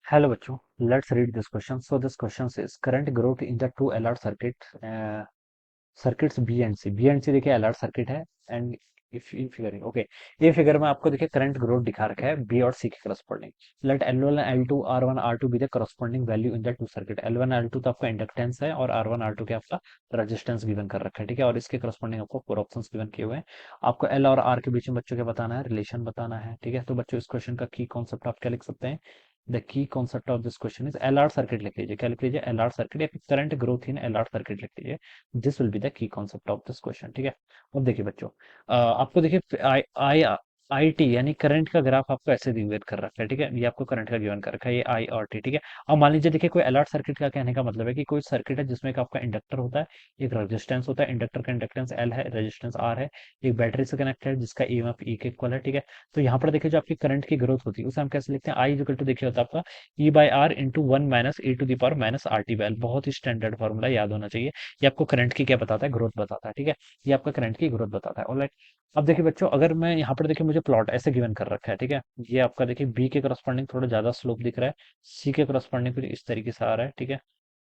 Hello बच्चों, let's read this question. So this question says current growth in the two LR circuits B and C. B and C देखिए LR circuit है and if in figuring okay ये figure में आपको देखिए current growth दिखा रखा है B और C के corresponding. Let L1 L2 R1 R2 be the corresponding value in the two circuit. L1 L2 तो आपका इंडक्टेंस है और R1 R2 के आपका रेजिस्टेंस गिवन कर रखा है. ठीक है, और इसके करस्पॉन्डिंग आपको फोर ऑप्शंस गिवन किए हुए हैं. आपको L और R के बीच में बच्चों क्या बताना है, रिलेशन बताना है. ठीक है, तो बच्चों इस क्वेश्चन का की कॉन्सेप्ट आप क्या लिख सकते हैं. The key concept of this question is L R circuit लिख लीजिए. क्या लिख लीजिए, एल आर सर्किट या फिर current growth in L R circuit लिख लीजिए. This will be the key concept of this question. ठीक है, अब देखिए बच्चों, आपको देखिए आई आई आई टी यानी करंट का ग्राफ आपको ऐसे गिवन कर रखा है. ठीक है, ये आपको करंट का गिवन कर रखा है, ये आई और टी. ठीक है, अब मान लीजिए देखिए कोई अलर्ट सर्किट का कहने का मतलब है कि कोई सर्किट है जिसमें एक आपका इंडक्टर होता है, एक रेजिस्टेंस होता है, इंडक्टर का इंडक्टेंस एल है, रेजिस्टेंस आर है, एक बैटरी से कनेक्टेड है जिसका ईएमएफ ई के इक्वल है. ठीक है, तो यहाँ पर देखिए जो आपकी करंट की ग्रोथ होती है उसे हम कैसे लिखते हैं, आई इक्वल टू देखिए होता है आपका E by R into one minus E to the power minus R T by L. बहुत ही स्टैंडर्ड फॉर्मूला, याद होना चाहिए. ये आपको करंट की क्या बताता है, ग्रोथ बताता है. ठीक है, ये आपका करंट की ग्रोथ बताता है. ऑलराइट, अब देखिए बच्चों, अगर मैं यहाँ पर देखिए मुझे प्लॉट ऐसे गिवन कर रखा है. ठीक है, ये आपका देखिए बी के करस्पॉन्डिंग थोड़ा ज्यादा स्लोप दिख रहा है, सी के करस्पॉन्डिंग कुछ इस तरीके से आ रहा है. ठीक है,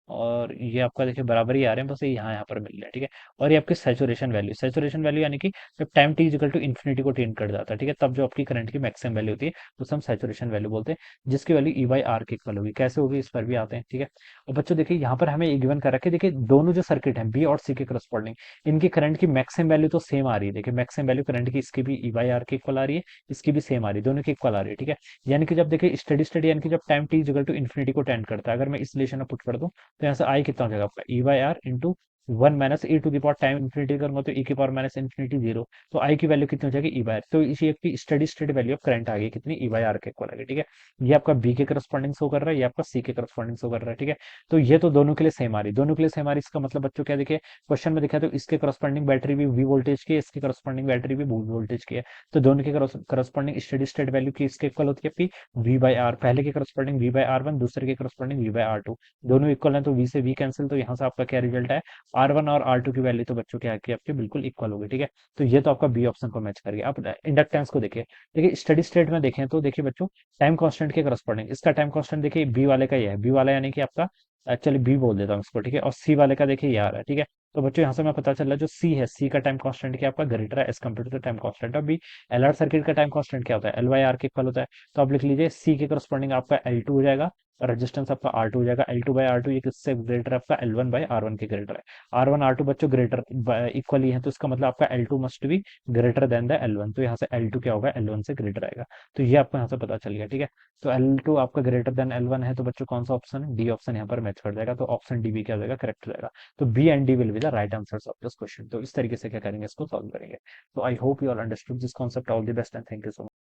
और ये आपका देखिए बराबर ही आ रहे हैं, बस ये यहाँ पर मिल रहा है. ठीक है, और ये आपकी सैचुरेशन वैल्यू यानी कि जब time T equal to infinity को टेंड कर जाता है. ठीक है, तब जो आपकी करंट की मैक्सिमम वैल्यू होती है उसे हम सैचुरेशन वैल्यू बोलते हैं, जिसकी वैल्यू ई बाई आर के इक्वल होगी. कैसे होगी इस पर भी आते हैं. ठीक है, और बच्चों देखिए यहाँ पर हमें ये गिवन कर रखे, देखिए दोनों जो सर्किट है बी और सी के करस्पॉन्डिंग, इनकी करंट की मैक्सिमम वैल्यू तो सेम आ रही है. देखिए मैक्सिमम वैल्यू करंट की इसकी भी ई बाई आर के इक्वल आ रही है, इसकी भी सेम आ रही है, दोनों की इक्वल आ रही है. ठीक है, यानी कि जब देखिए स्टडी स्टडी यानी कि जब time T equal to infinity को टेंड करता है, अगर मैं इस रिलेशन में पुट कर दूं तो यहाँ से आई कितना हो जाएगा आपका E by R into one minus E to the power time infinity करूंगा तो ई की पावर माइनस इन्फिनिटी जीरो. तो आई की वैल्यू कितनी हो जाएगी, ई बाई आर. तो इसी एक की steady state value of current आ गई कितनी, ई बाई आर के इक्वल आ गई. ठीक है, ये आपका बी के करस्पॉन्डिंग शो कर रहा है, ये आपका सी के करस्पॉन्डिंग शो कर रहा है. ठीक है, तो ये तो दोनों के लिए सेम आ रही, दोनों के लिए सेम आ रही. इसका मतलब बच्चों क्या देखिए क्वेश्चन में देखा तो इसके करस्पॉन्डिंग बैटरी भी वी वोल्टेज की है, इसके करस्पॉन्डिंग बैटरी भी वी वोल्टेज की है. तो दोनों के करस्पॉन्डिंग स्टडी स्टेट वैल्यू की इसके इक्वल होती है आपकी वी बाई आर. पहले के corresponding V by R one, दूसरे के corresponding V by R two. दोनों इक्वल है तो वी से वी कैंसिल, तो यहाँ से आपका क्या रिजल्ट है, आर वन और आर टू की वैल्यू तो बच्चों क्या है कि आपके बिल्कुल इक्वल होगी. ठीक है, तो ये तो आपका बी ऑप्शन को मैच करिए. आप इंडक्टेंस को देखिए, देखिए स्टडी स्टेट में देखें तो देखिए बच्चों टाइम कांस्टेंट के करस्पॉन्डिंग इसका टाइम कांस्टेंट देखिए बी वाले का ही है, बी वाला यानी कि आपका एक्चुअली बी बोल देता हूँ इसको. ठीक है, और सी वाले का देखिए ये आ रहा है. ठीक है, तो बच्चों यहाँ से मैं पता चल रहा है जो सी है, सी का टाइम कांस्टेंट क्या आपका ग्रेटर है as compared to time constant of B. L R circuit का टाइम कांस्टेंट क्या होता है, एल वाई आर के इक्वल होता है. तो आप लिख लीजिए सी के करस्पॉन्डिंग आपका एल टू हो जाएगा, रेजिस्टेंस आपका आर टू हो जाएगा. L two by R two ये किससे ग्रेटर है, आपका L one by R one के ग्रेटर है. आर वन आर टू बच्चों ग्रेटर इक्वल ही है, तो इसका मतलब आपका L two must be greater than the L one. तो यहाँ से एल टू क्या होगा, एल वन से ग्रेटर आएगा. तो ये आपको यहाँ से पता चल गया. ठीक है, तो एल टू आपका ग्रेटर देन एल वन है, तो बच्चों कौन सा ऑप्शन है, डी ऑप्शन यहाँ पर मैच कर जाएगा. तो ऑप्शन डी भी क्या हो जाएगा, करेक्ट हो जाएगा. तो B and D will be the right answers of this question. तो इस तरीके से क्या करेंगे, इसको सॉल्व करेंगे. तो I hope you all understood this concept. All the best and thank you so much.